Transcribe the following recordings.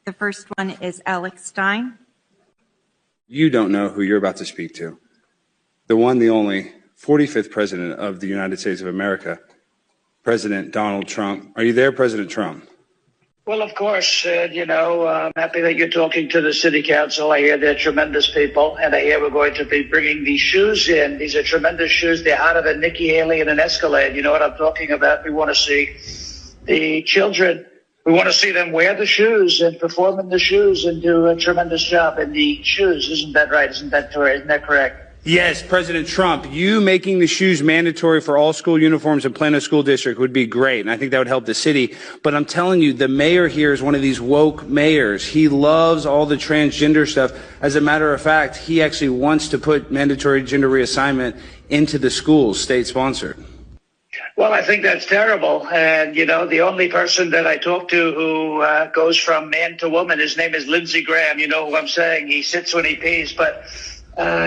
The first one is Alex Stein. You don't know who you're about to speak to. The one, the only, 45th President of the United States of America, President Donald Trump. Are you there, President Trump? Well, of course, I'm happy that you're talking to the city council. I hear they're tremendous people, and I hear we're going to be bringing these shoes in. These are tremendous shoes. They're hotter than Nikki Haley in an Escalade. You know what I'm talking about? We want to see the children. We want to see them wear the shoes and perform in the shoes and do a tremendous job in the shoes. Isn't that right? Isn't that correct? Yes, President Trump, you making the shoes mandatory for all school uniforms in Plano School District would be great, and I think that would help the city. But I'm telling you, the mayor here is one of these woke mayors. He loves all the transgender stuff. As a matter of fact, he actually wants to put mandatory gender reassignment into the schools, state-sponsored. Well, I think that's terrible. And, the only person that I talk to who goes from man to woman, his name is Lindsey Graham. You know who I'm saying? He sits when he pees, but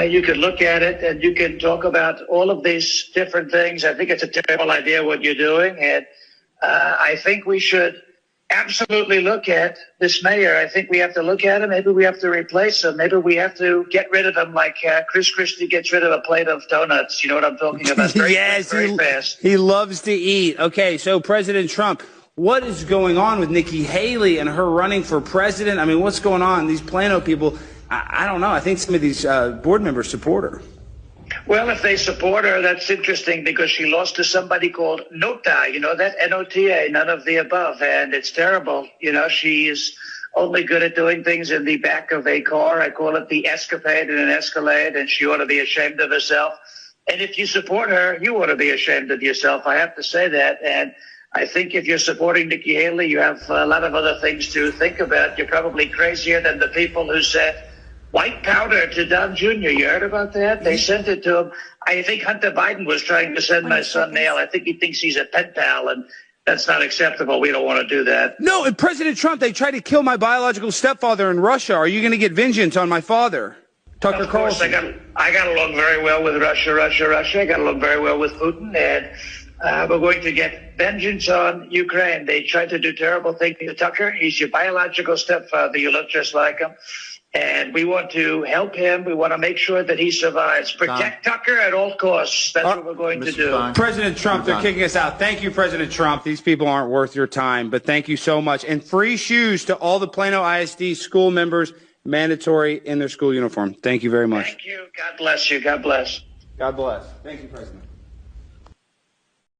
you can look at it and you can talk about all of these different things. I think it's a terrible idea what you're doing. And I think we should absolutely look at this mayor. I think we have to look at him. Maybe we have to replace him. Maybe we have to get rid of him like Chris Christie gets rid of a plate of donuts. You know what I'm talking about? Yes, very fast. He loves to eat. Okay, so President Trump, what is going on with Nikki Haley and her running for president? I mean, what's going on? These Plano people, I don't know. I think some of these board members support her. Well, if they support her, that's interesting because she lost to somebody called Nota, that N-O-T-A, none of the above. And it's terrible. She is only good at doing things in the back of a car. I call it the escapade in an Escalade, and she ought to be ashamed of herself. And if you support her, you ought to be ashamed of yourself. I have to say that. And I think if you're supporting Nikki Haley, you have a lot of other things to think about. You're probably crazier than the people who said white powder to Don Jr. You heard about that? They sent it to him. I think Hunter Biden was trying to send my son mail. I think he thinks he's a pen pal, and that's not acceptable. We don't want to do that. No, and President Trump, they tried to kill my biological stepfather in Russia. Are you going to get vengeance on my father? Tucker Carlson. I got along very well with Russia. I got along very well with Putin, and we're going to get vengeance on Ukraine. They tried to do terrible things to Tucker. He's your biological stepfather. You look just like him. And we want to help him. We want to make sure that he survives. Protect Tucker at all costs. That's what we're going to do. President Trump, they're kicking us out. Thank you, President Trump. These people aren't worth your time, but thank you so much. And free shoes to all the Plano ISD school members, mandatory in their school uniform. Thank you very much. Thank you. God bless you. God bless. God bless. Thank you, President.